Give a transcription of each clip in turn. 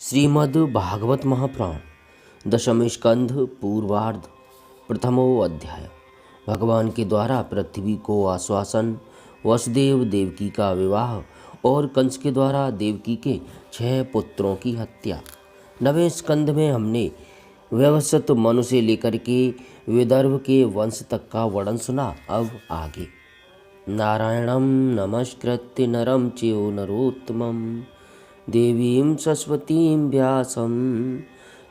श्रीमद् भागवत महापुराण दशम स्कंध पूर्वार्ध प्रथमो अध्याय। भगवान के द्वारा पृथ्वी को आश्वासन, वसुदेव देवकी का विवाह और कंस के द्वारा देवकी के 6 पुत्रों की हत्या। नवें स्कंध में हमने व्यवसत मनु से लेकर के विदर्भ के वंश तक का वर्णन सुना। अब आगे। नारायणं नमस्कृत्य नरं चैव नरोत्तमं देवीं सरस्वतीं व्यासं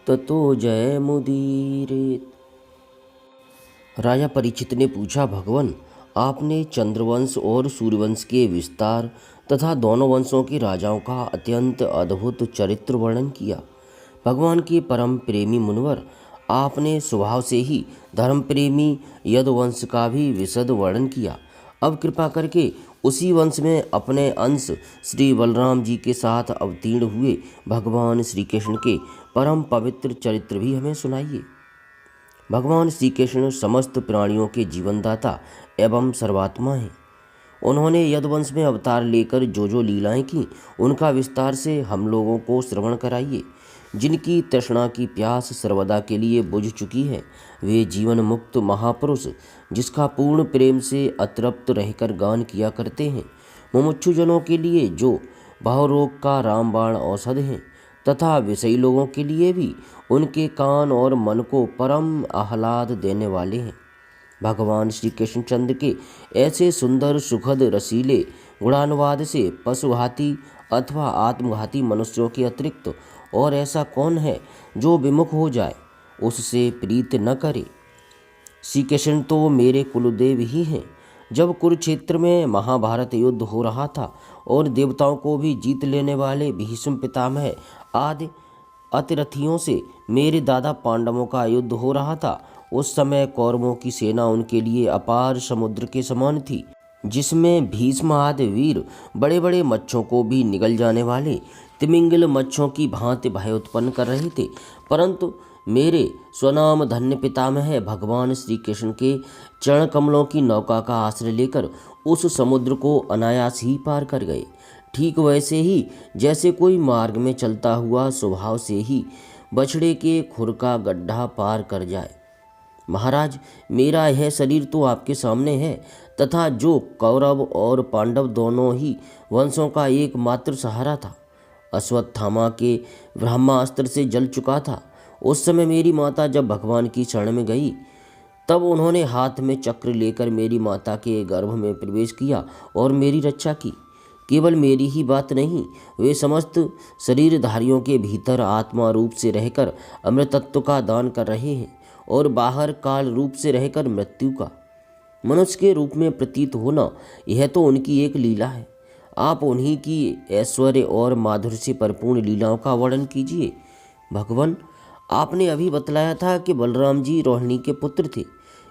ततो जयमुदीरयेत्। राजा परीक्षित ने पूछा, भगवान आपने चंद्रवंश और सूर्यवंश के विस्तार तथा दोनों वंशों के राजाओं का अत्यंत अद्भुत चरित्र वर्णन किया। भगवान के परम प्रेमी मुनिवर, आपने स्वभाव से ही धर्म प्रेमी यदुवंश का भी विशद वर्णन किया। अब कृपा करके उसी वंश में अपने अंश श्री बलराम जी के साथ अवतीर्ण हुए भगवान श्री कृष्ण के परम पवित्र चरित्र भी हमें सुनाइए। भगवान श्री कृष्ण समस्त प्राणियों के जीवनदाता एवं सर्वात्मा हैं। उन्होंने यदुवंश में अवतार लेकर जो लीलाएं की, उनका विस्तार से हम लोगों को श्रवण कराइए। जिनकी तृष्णा की प्यास सर्वदा के लिए बुझ चुकी है, वे जीवन मुक्त महापुरुष जिसका पूर्ण प्रेम से अतृप्त रहकर गान किया करते हैं, मुमुक्षु जनों के लिए जो भावरोग का रामबाण औषध हैं, तथा विषयी लोगों के लिए भी उनके कान और मन को परम आह्लाद देने वाले हैं। भगवान श्री कृष्णचंद्र के ऐसे सुंदर सुखद रसीले गुणानुवाद से पशुघाती अथवा आत्मघाती मनुष्यों के अतिरिक्त और ऐसा कौन है जो विमुख हो जाए, उससे प्रीत न करे। श्री कृष्ण तो मेरे कुलदेव ही हैं। जब कुरुक्षेत्र में महाभारत युद्ध हो रहा था और देवताओं को भी जीत लेने वाले भीष्म पितामह आदि अतिरथियों से मेरे दादा पांडवों का युद्ध हो रहा था, उस समय कौरवों की सेना उनके लिए अपार समुद्र के समान थी, जिसमें भीष्म आदि वीर बड़े बड़े मच्छों को भी निगल जाने वाले तिमिंगल मच्छों की भांति भय उत्पन्न कर रहे थे। परंतु मेरे स्वनाम धन्य पितामह भगवान श्री कृष्ण के चरण कमलों की नौका का आश्रय लेकर उस समुद्र को अनायास ही पार कर गए। ठीक वैसे ही जैसे कोई मार्ग में चलता हुआ स्वभाव से ही बछड़े के खुर का गड्ढा पार कर जाए। महाराज, मेरा यह शरीर तो आपके सामने है तथा जो कौरव और पांडव दोनों ही वंशों का एकमात्र सहारा था, अश्वत्थामा के ब्रह्मास्त्र से जल चुका था। उस समय मेरी माता जब भगवान की शरण में गई, तब उन्होंने हाथ में चक्र लेकर मेरी माता के गर्भ में प्रवेश किया और मेरी रक्षा की। केवल मेरी ही बात नहीं, वे समस्त शरीरधारियों के भीतर आत्मा रूप से रहकर अमृतत्व का दान कर रहे हैं और बाहर काल रूप से रहकर मृत्यु का मनुष्य के रूप में प्रतीत होना, यह तो उनकी एक लीला है। आप उन्हीं की ऐश्वर्य और माधुर्य से परिपूर्ण लीलाओं का वर्णन कीजिए। भगवान, आपने अभी बतलाया था कि बलराम जी रोहिणी के पुत्र थे।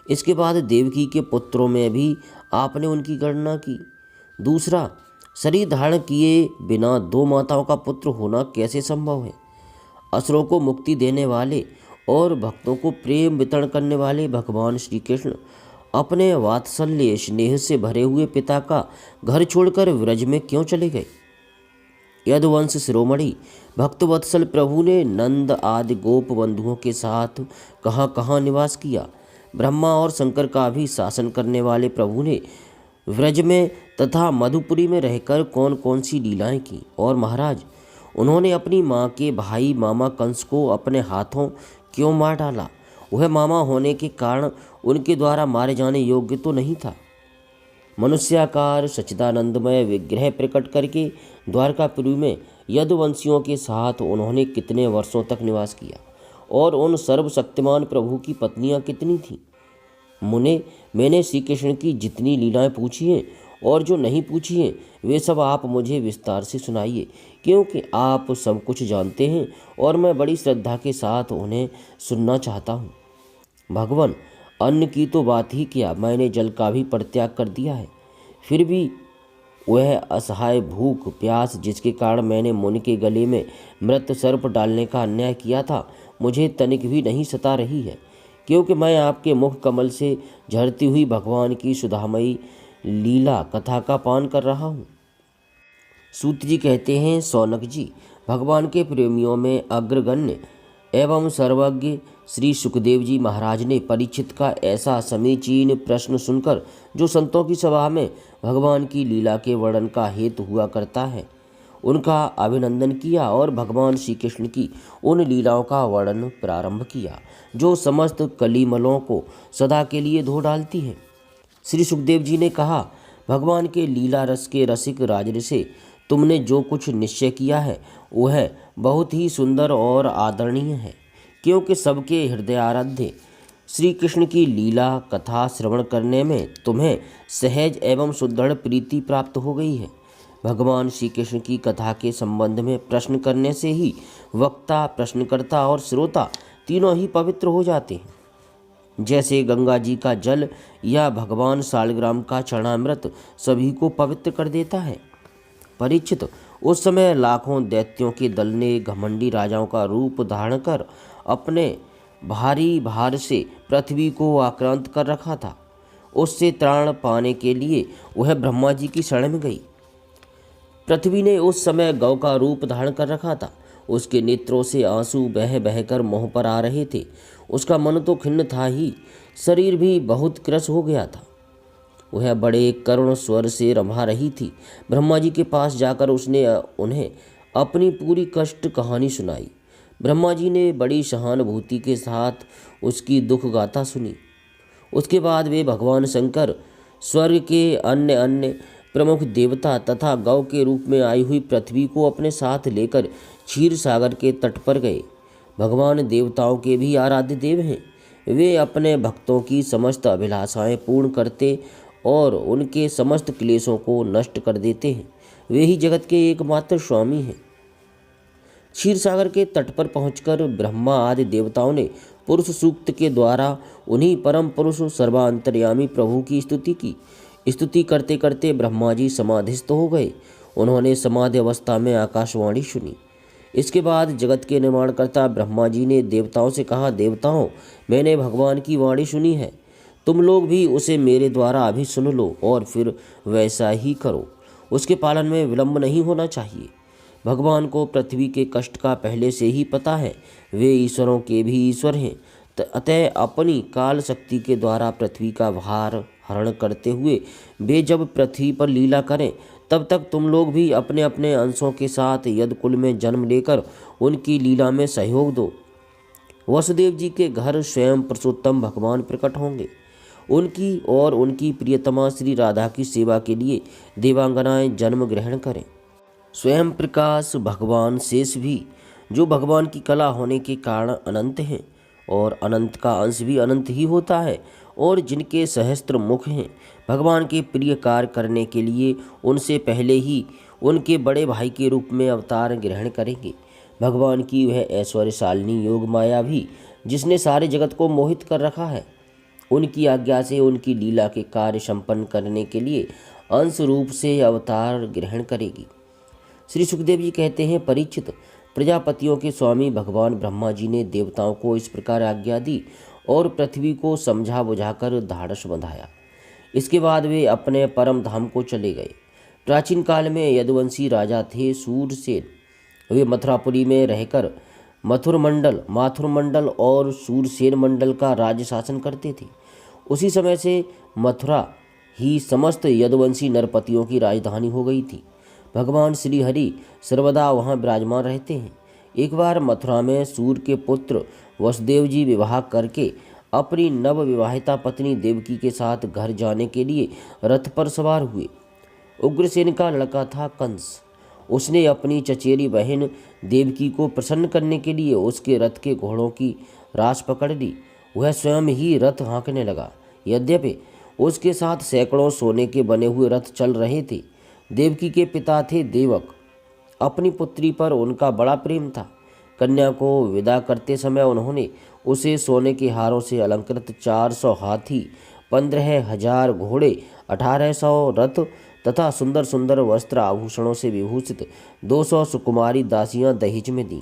इसके बाद देवकी के पुत्रों में भी आपने उनकी गणना की। दूसरा, शरीर धारण किए बिना 2 माताओं का पुत्र होना कैसे संभव है? असुरों को मुक्ति देने वाले और भक्तों को प्रेम वितरण करने वाले भगवान श्री कृष्ण अपने वात्सल्य स्नेह से भरे हुए पिता का घर छोड़कर व्रज में क्यों चले गए? यदुवंश शिरोमणि भक्तवत्सल प्रभु ने नंद आदि गोप बंधुओं के साथ कहाँ कहाँ निवास किया। ब्रह्मा और शंकर का भी शासन करने वाले प्रभु ने व्रज में तथा मधुपुरी में रहकर कौन कौन सी लीलाएं की। और महाराज, उन्होंने अपनी माँ के भाई मामा कंस को अपने हाथों क्यों मार डाला? वह मामा होने के कारण उनके द्वारा मारे जाने योग्य तो नहीं था। मनुष्याकार सच्चिदानंदमय विग्रह प्रकट करके द्वारकापुरी में यदुवंशियों के साथ उन्होंने कितने वर्षों तक निवास किया और उन सर्वशक्तिमान प्रभु की पत्नियां कितनी थीं? मुने, मैंने श्री कृष्ण की जितनी लीलाएं पूछी हैं और जो नहीं पूछी हैं, वे सब आप मुझे विस्तार से सुनाइए, क्योंकि आप सब कुछ जानते हैं और मैं बड़ी श्रद्धा के साथ उन्हें सुनना चाहता हूँ। भगवान, अन्न की तो बात ही क्या, मैंने जल का भी परित्याग कर दिया है। फिर भी वह असहाय भूख प्यास जिसके कारण मैंने मुनि के गले में मृत सर्प डालने का अन्याय किया था, मुझे तनिक भी नहीं सता रही है, क्योंकि मैं आपके मुख कमल से झरती हुई भगवान की सुधामयी लीला कथा का पान कर रहा हूँ। सूत जी कहते हैं, सौनक जी, भगवान के प्रेमियों में अग्रगण्य एवं सर्वज्ञ श्री सुखदेव जी महाराज ने परीक्षित का ऐसा समीचीन प्रश्न सुनकर, जो संतों की सभा में भगवान की लीला के वर्णन का हेतु हुआ करता है, उनका अभिनंदन किया और भगवान श्री कृष्ण की उन लीलाओं का वर्णन प्रारंभ किया जो समस्त कलिमलों को सदा के लिए धो डालती है। श्री सुखदेव जी ने कहा, भगवान के लीला रस के रसिक राजऋषि, तुमने जो कुछ निश्चय किया है वह बहुत ही सुंदर और आदरणीय है, क्योंकि सबके हृदयाराध्य श्री कृष्ण की लीला कथा श्रवण करने में तुम्हें सहज एवं सुदृढ़ प्रीति प्राप्त हो गई है। भगवान श्री कृष्ण की कथा के संबंध में प्रश्न करने से ही वक्ता, प्रश्नकर्ता और श्रोता तीनों ही पवित्र हो जाते हैं। जैसे गंगा जी का जल या भगवान शालग्राम का चरणामृत सभी को पवित्र कर देता है। परीक्षित, उस समय लाखों दैत्यों के दल ने घमंडी राजाओं का रूप धारण कर अपने भारी भार से पृथ्वी को आक्रांत कर रखा था। उससे त्राण पाने के लिए वह ब्रह्मा जी की शरण में गई। पृथ्वी ने उस समय गौ का रूप धारण कर रखा था। उसके नेत्रों से आंसू बह बहकर मुंह पर आ रहे थे। उसका मन तो खिन्न था ही, शरीर भी बहुत क्रस हो गया था। वह बड़े करुण स्वर से रम्हा रही थी। ब्रह्मा जी के पास जाकर उसने उन्हें अपनी पूरी कष्ट कहानी सुनाई। ब्रह्मा जी ने बड़ी सहानुभूति के साथ उसकी दुख गाथा सुनी। उसके बाद वे भगवान शंकर, स्वर्ग के अन्य अन्य प्रमुख देवता तथा गौ के रूप में आई हुई पृथ्वी को अपने साथ लेकर क्षीर सागर के तट पर गए। भगवान देवताओं के भी आराध्य देव हैं। वे अपने भक्तों की समस्त अभिलाषाएं पूर्ण करते और उनके समस्त क्लेशों को नष्ट कर देते हैं। वे ही जगत के एकमात्र स्वामी हैं। क्षीर सागर के तट पर पहुंचकर ब्रह्मा आदि देवताओं ने पुरुष सूक्त के द्वारा उन्हीं परम पुरुष सर्वांतर्यामी प्रभु की स्तुति की। स्तुति करते करते ब्रह्मा जी समाधिस्थ हो गए। उन्होंने समाधि अवस्था में आकाशवाणी सुनी। इसके बाद जगत के निर्माणकर्ता ब्रह्मा जी ने देवताओं से कहा, देवताओं, मैंने भगवान की वाणी सुनी है, तुम लोग भी उसे मेरे द्वारा अभी सुन लो और फिर वैसा ही करो। उसके पालन में विलंब नहीं होना चाहिए। भगवान को पृथ्वी के कष्ट का पहले से ही पता है। वे ईश्वरों के भी ईश्वर हैं। अतः अपनी काल शक्ति के द्वारा पृथ्वी का भार हरण करते हुए वे जब पृथ्वी पर लीला करें, तब तक तुम लोग भी अपने अपने अंशों के साथ यदकुल में जन्म लेकर उनकी लीला में सहयोग दो। वसुदेव जी के घर स्वयं पुरुषोत्तम भगवान प्रकट होंगे। उनकी और उनकी प्रियतमा श्री राधा की सेवा के लिए देवांगनाएं जन्म ग्रहण करें। स्वयं प्रकाश भगवान शेष भी, जो भगवान की कला होने के कारण अनंत हैं और अनंत का अंश भी अनंत ही होता है, और जिनके सहस्त्र मुख हैं, भगवान के प्रिय कार्य करने के लिए उनसे पहले ही उनके बड़े भाई के रूप में अवतार ग्रहण करेंगे। भगवान की वह ऐश्वर्यशालिनी योग माया भी, जिसने सारे जगत को मोहित कर रखा है, उनकी आज्ञा से उनकी लीला के कार्य संपन्न करने के लिए अंश रूप से अवतार ग्रहण करेगी। श्री सुखदेव जी कहते हैं, परीक्षित, प्रजापतियों के स्वामी भगवान ब्रह्मा जी ने देवताओं को इस प्रकार आज्ञा दी और पृथ्वी को समझा बुझाकर धाड़स बंधाया। इसके बाद वे अपने परम धाम को चले गए। प्राचीन काल में यदुवंशी राजा थे सूरसेन। वे मथुरापुरी में रहकर माथुर मंडल और सूरसेन मंडल का राज्य शासन करते थे। उसी समय से मथुरा ही समस्त यदुवंशी नरपतियों की राजधानी हो गई थी। भगवान श्री हरि सर्वदा वहाँ विराजमान रहते हैं। एक बार मथुरा में सूर के पुत्र वसुदेव जी विवाह करके अपनी नव विवाहिता पत्नी देवकी के साथ घर जाने के लिए रथ पर सवार हुए। उग्रसेन का लड़का था कंस। उसने अपनी चचेरी बहन देवकी को प्रसन्न करने के लिए उसके रथ के घोड़ों की रास पकड़ ली। वह स्वयं ही रथ हाँकने लगा। यद्यपि उसके साथ सैकड़ों सोने के बने हुए रथ चल रहे थे। देवकी के पिता थे देवक। अपनी पुत्री पर उनका बड़ा प्रेम था। कन्या को विदा करते समय उन्होंने उसे सोने के हारों से अलंकृत 400 हाथी, 15,000 घोड़े, 1,800 रथ तथा सुंदर सुंदर वस्त्र आभूषणों से विभूषित 200 सुकुमारी दासियां दहेज में दी।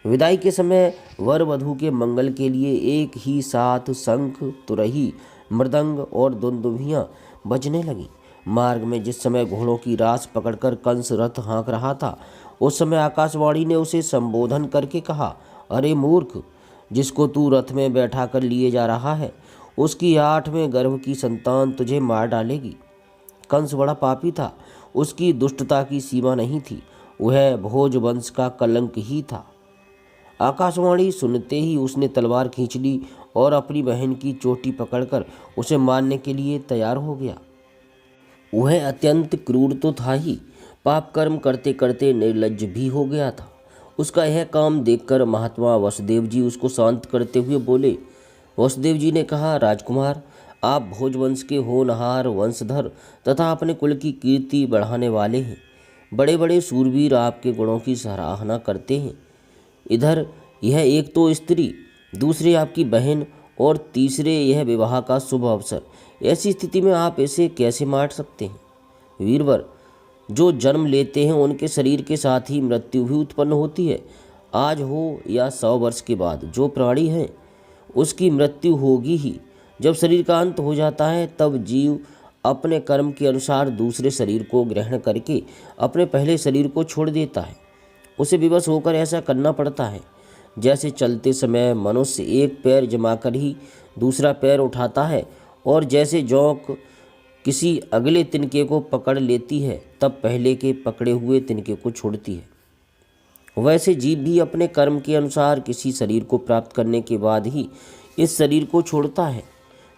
विदाई के समय वर वधू के मंगल के लिए एक ही साथ शंख, तुरही, मृदंग और दुंदुभियां बजने लगीं। मार्ग में जिस समय घोड़ों की रास पकड़कर कंस रथ हाँक रहा था, उस समय आकाशवाणी ने उसे संबोधन करके कहा, अरे मूर्ख, जिसको तू रथ में बैठा कर लिए जा रहा है, उसकी 8वें गर्भ की संतान तुझे मार डालेगी। कंस बड़ा पापी था, उसकी दुष्टता की सीमा नहीं थी, वह भोज वंश का कलंक ही था। आकाशवाणी सुनते ही उसने तलवार खींच ली और अपनी बहन की चोटी पकड़कर उसे मारने के लिए तैयार हो गया। वह अत्यंत क्रूर तो था ही, पाप कर्म करते करते निर्लज्ज भी हो गया था। उसका यह काम देखकर महात्मा वसुदेव जी उसको शांत करते हुए बोले। वसुदेव जी ने कहा, राजकुमार, आप भोजवंश के होनहार वंशधर तथा अपने कुल की कीर्ति बढ़ाने वाले हैं। बड़े बड़े सूरवीर आपके गुणों की सराहना करते हैं। इधर यह एक तो स्त्री, दूसरे आपकी बहन और तीसरे यह विवाह का शुभ अवसर। ऐसी स्थिति में आप इसे कैसे मार सकते हैं? वीरवर, जो जन्म लेते हैं उनके शरीर के साथ ही मृत्यु भी उत्पन्न होती है। आज हो या 100 वर्ष के बाद जो प्राणी है उसकी मृत्यु होगी ही। जब शरीर का अंत हो जाता है तब जीव अपने कर्म के अनुसार दूसरे शरीर को ग्रहण करके अपने पहले शरीर को छोड़ देता है। उसे विवश होकर ऐसा करना पड़ता है जैसे चलते समय मनुष्य एक पैर जमाकर ही दूसरा पैर उठाता है और जैसे जोंक किसी अगले तिनके को पकड़ लेती है तब पहले के पकड़े हुए तिनके को छोड़ती है, वैसे जीव भी अपने कर्म के अनुसार किसी शरीर को प्राप्त करने के बाद ही इस शरीर को छोड़ता है।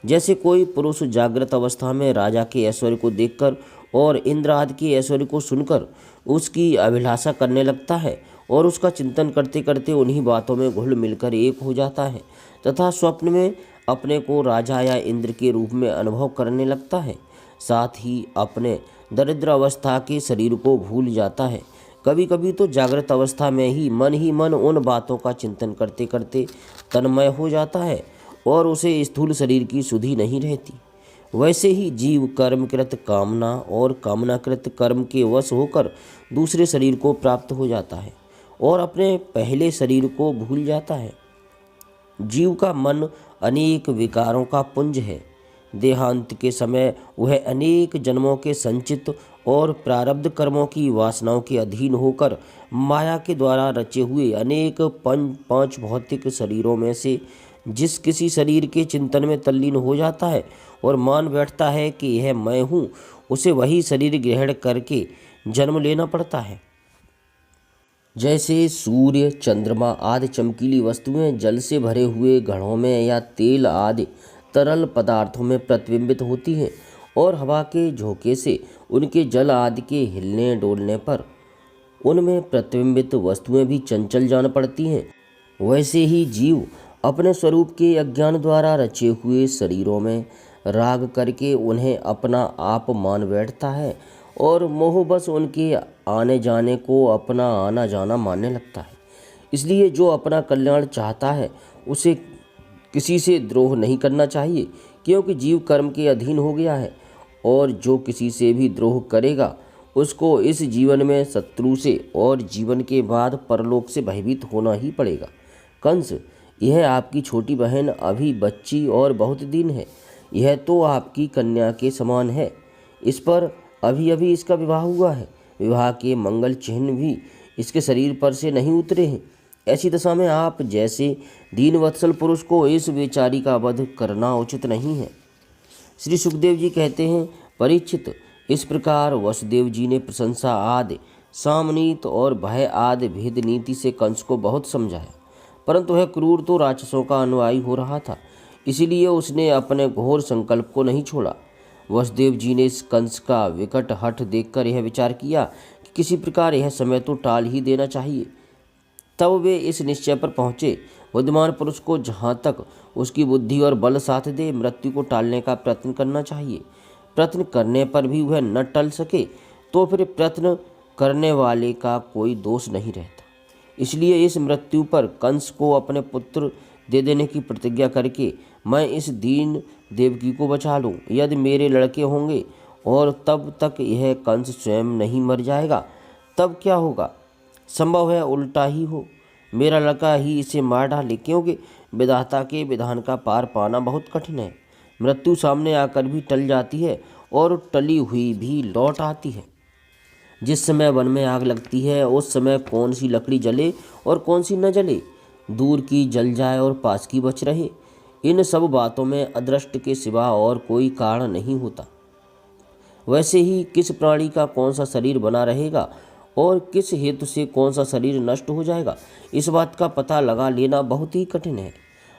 जैसे कोई पुरुष जागृत अवस्था में राजा के ऐश्वर्य को देखकर और इंद्र आदि के ऐश्वर्य को सुनकर उसकी अभिलाषा करने लगता है और उसका चिंतन करते करते उन्हीं बातों में घुल मिलकर एक हो जाता है तथा स्वप्न में अपने को राजा या इंद्र के रूप में अनुभव करने लगता है, साथ ही अपने दरिद्र अवस्था के शरीर को भूल जाता है। कभी कभी तो जागृत अवस्था में ही मन उन बातों का चिंतन करते करते तन्मय हो जाता है और उसे स्थूल शरीर की सुधि नहीं रहती। वैसे ही जीव कर्मकृत कामना और कामनाकृत कर्म के वश होकर दूसरे शरीर को प्राप्त हो जाता है और अपने पहले शरीर को भूल जाता है। जीव का मन अनेक विकारों का पुंज है। देहांत के समय वह अनेक जन्मों के संचित और प्रारब्ध कर्मों की वासनाओं के अधीन होकर माया के द्वारा रचे हुए अनेक पांच भौतिक शरीरों में से जिस किसी शरीर के चिंतन में तल्लीन हो जाता है और मान बैठता है कि यह मैं हूँ, उसे वही शरीर ग्रहण करके जन्म लेना पड़ता है। जैसे सूर्य, चंद्रमा आदि चमकीली वस्तुएं जल से भरे हुए घड़ों में या तेल आदि तरल पदार्थों में प्रतिबिंबित होती हैं और हवा के झोंके से उनके जल आदि के हिलने डोलने पर उनमें प्रतिबिंबित वस्तुएं भी चंचल जान पड़ती हैं, वैसे ही जीव अपने स्वरूप के अज्ञान द्वारा रचे हुए शरीरों में राग करके उन्हें अपना आप मान बैठता है और मोहबस उनके आने जाने को अपना आना जाना मानने लगता है। इसलिए जो अपना कल्याण चाहता है उसे किसी से द्रोह नहीं करना चाहिए, क्योंकि जीव कर्म के अधीन हो गया है और जो किसी से भी द्रोह करेगा उसको इस जीवन में शत्रु से और जीवन के बाद परलोक से भयभीत होना ही पड़ेगा। कंस, यह आपकी छोटी बहन अभी बच्ची और बहुत दिन है। यह तो आपकी कन्या के समान है। इस पर अभी अभी इसका विवाह हुआ है। विवाह के मंगल चिन्ह भी इसके शरीर पर से नहीं उतरे हैं। ऐसी दशा में आप जैसे दीनवत्सल पुरुष को इस बेचारी का वध करना उचित नहीं है। श्री सुखदेव जी कहते हैं, परीक्षित, इस प्रकार वसुदेव जी ने प्रशंसा आदि, सामनीत और भय आदि भेद नीति से कंस को बहुत समझाया, परंतु वह क्रूर तो राक्षसों का अनुयायी हो रहा था, इसीलिए उसने अपने घोर संकल्प को नहीं छोड़ा। वसुदेव जी ने इस कंस का विकट हठ देखकर यह विचार किया कि किसी प्रकार यह समय तो टाल ही देना चाहिए। तब वे इस निश्चय पर पहुँचे, बुद्धिमान पुरुष को जहाँ तक उसकी बुद्धि और बल साथ दे मृत्यु को टालने का प्रयत्न करना चाहिए। प्रयत्न करने पर भी वह न टल सके तो फिर प्रयत्न करने वाले का कोई दोष नहीं रहता। इसलिए इस मृत्यु पर कंस को अपने पुत्र दे देने की प्रतिज्ञा करके मैं इस दीन देवकी को बचा लूँ। यदि मेरे लड़के होंगे और तब तक यह कंस स्वयं नहीं मर जाएगा तब क्या होगा? संभव है उल्टा ही हो, मेरा लड़का ही इसे मार डाले, क्योंकि विधाता के विधान का पार पाना बहुत कठिन है। मृत्यु सामने आकर भी टल जाती है और टली हुई भी लौट आती है। जिस समय वन में आग लगती है उस समय कौन सी लकड़ी जले और कौन सी न जले, दूर की जल जाए और पास की बच रहे, इन सब बातों में अदृष्ट के सिवा और कोई कारण नहीं होता। वैसे ही किस प्राणी का कौन सा शरीर बना रहेगा और किस हेतु से कौन सा शरीर नष्ट हो जाएगा, इस बात का पता लगा लेना बहुत ही कठिन है।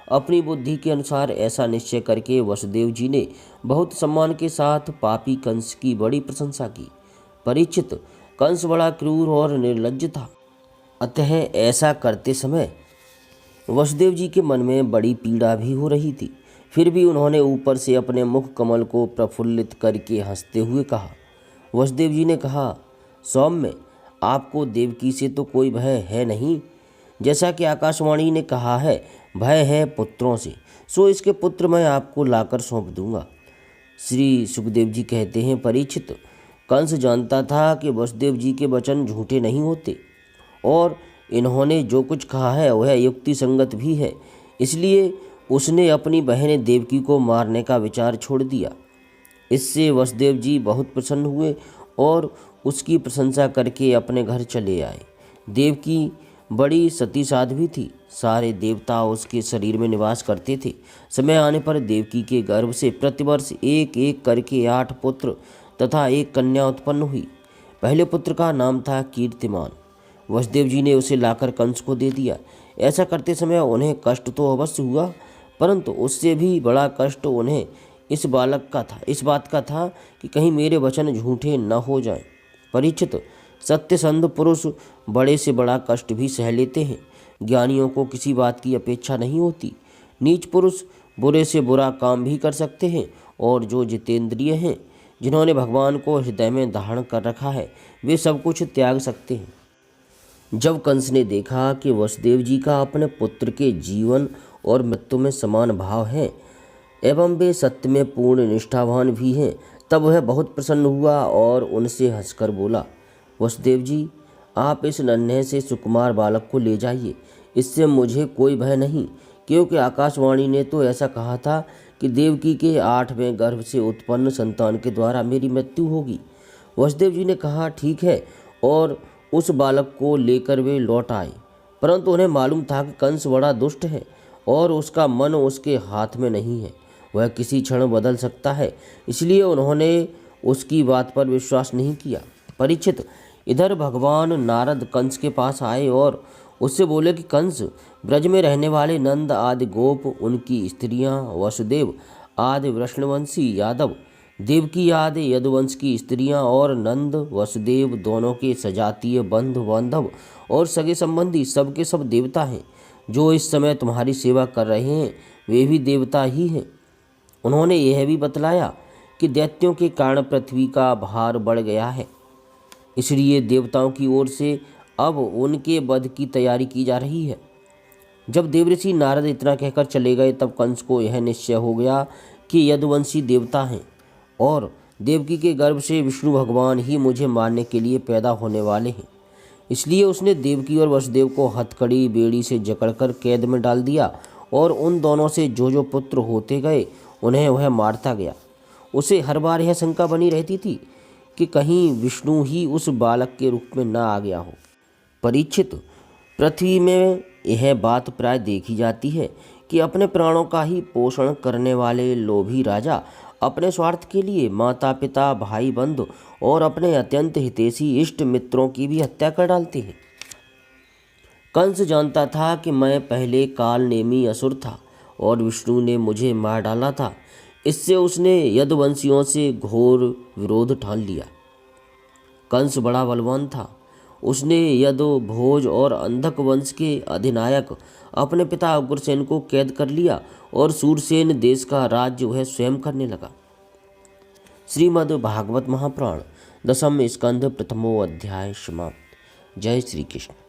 अपनी बुद्धि के अनुसार ऐसा निश्चय करके वसुदेव जी ने बहुत सम्मान के साथ पापी कंस की बड़ी प्रशंसा की। परीक्षित, कंस बड़ा क्रूर और निर्लज्ज था, अतः ऐसा करते समय वसुदेव जी के मन में बड़ी पीड़ा भी हो रही थी। फिर भी उन्होंने ऊपर से अपने मुख कमल को प्रफुल्लित करके हंसते हुए कहा। वसुदेव जी ने कहा, सौम्य, आपको देवकी से तो कोई भय है नहीं। जैसा कि आकाशवाणी ने कहा है, भय है पुत्रों से, सो इसके पुत्र मैं आपको लाकर सौंप दूंगा। श्री सुखदेव जी कहते हैं, परीक्षित, कंस जानता था कि वसुदेव जी के वचन झूठे नहीं होते और इन्होंने जो कुछ कहा है वह युक्ति संगत भी है, इसलिए उसने अपनी बहन देवकी को मारने का विचार छोड़ दिया। इससे वसुदेव जी बहुत प्रसन्न हुए और उसकी प्रशंसा करके अपने घर चले आए। देवकी बड़ी सती साध्वी थी, सारे देवता उसके शरीर में निवास करते थे। समय आने पर देवकी के गर्भ से प्रतिवर्ष एक एक करके 8 पुत्र तथा 1 कन्या उत्पन्न हुई। पहले पुत्र का नाम था कीर्तिमान। वसुदेव जी ने उसे लाकर कंस को दे दिया। ऐसा करते समय उन्हें कष्ट तो अवश्य हुआ, परंतु उससे भी बड़ा कष्ट उन्हें इस बात का था कि कहीं मेरे वचन झूठे न हो जाएं। परीक्षित, सत्यसंध पुरुष बड़े से बड़ा कष्ट भी सह लेते हैं। ज्ञानियों को किसी बात की अपेक्षा नहीं होती। नीच पुरुष बुरे से बुरा काम भी कर सकते हैं और जो जितेंद्रिय हैं, जिन्होंने भगवान को हृदय में धारण कर रखा है, वे सब कुछ त्याग सकते हैं। जब कंस ने देखा कि वसुदेव जी का अपने पुत्र के जीवन और मृत्यु में समान भाव है एवं वे सत्य में पूर्ण निष्ठावान भी हैं, तब वह बहुत प्रसन्न हुआ और उनसे हंसकर बोला, वसुदेव जी, आप इस नन्हे से सुकुमार बालक को ले जाइए, इससे मुझे कोई भय नहीं, क्योंकि आकाशवाणी ने तो ऐसा कहा था कि देवकी के 8वें गर्भ से उत्पन्न संतान के द्वारा मेरी मृत्यु होगी। वसुदेव जी ने कहा, ठीक है, और उस बालक को लेकर वे लौट आए। परंतु उन्हें मालूम था कि कंस बड़ा दुष्ट है और उसका मन उसके हाथ में नहीं है, वह किसी क्षण बदल सकता है, इसलिए उन्होंने उसकी बात पर विश्वास नहीं किया। परीक्षित, इधर भगवान नारद कंस के पास आए और उससे बोले कि कंस, ब्रज में रहने वाले नंद आदि गोप, उनकी स्त्रियां, वसुदेव आदि वृषणवंशी यादव, देवकी आदि यदुवंश की स्त्रियां और नंद वसुदेव दोनों के सजातीय बंधु बांधव और सगे संबंधी सबके सब देवता हैं। जो इस समय तुम्हारी सेवा कर रहे हैं वे भी देवता ही हैं। उन्होंने यह भी बतलाया कि दैत्यों के कारण पृथ्वी का भार बढ़ गया है, इसलिए देवताओं की ओर से अब उनके वध की तैयारी की जा रही है। जब देवऋषि नारद इतना कहकर चले गए तब कंस को यह निश्चय हो गया कि यदुवंशी देवता हैं और देवकी के गर्भ से विष्णु भगवान ही मुझे मारने के लिए पैदा होने वाले हैं। इसलिए उसने देवकी और वसुदेव को हथकड़ी बेड़ी से जकड़कर कैद में डाल दिया और उन दोनों से जो पुत्र होते गए उन्हें वह मारता गया। उसे हर बार यह शंका बनी रहती थी कि कहीं विष्णु ही उस बालक के रूप में न आ गया हो। परीक्षित, पृथ्वी में यह बात प्राय देखी जाती है कि अपने प्राणों का ही पोषण करने वाले लोभी राजा अपने स्वार्थ के लिए माता पिता, भाई बंधु और अपने अत्यंत हितैषी इष्ट मित्रों की भी हत्या कर डालते हैं। कंस जानता था कि मैं पहले काल नेमी असुर था और विष्णु ने मुझे मार डाला था, इससे उसने यदुवंशियों से घोर विरोध ठान लिया। कंस बड़ा बलवान था। उसने यदु, भोज और अंधक वंश के अधिनायक अपने पिता उग्रसेन को कैद कर लिया और सूरसेन देश का राज्य वह स्वयं करने लगा। श्रीमद् भागवत महापुराण 10वें स्कंध 1वां अध्याय समाप्त। जय श्री कृष्ण।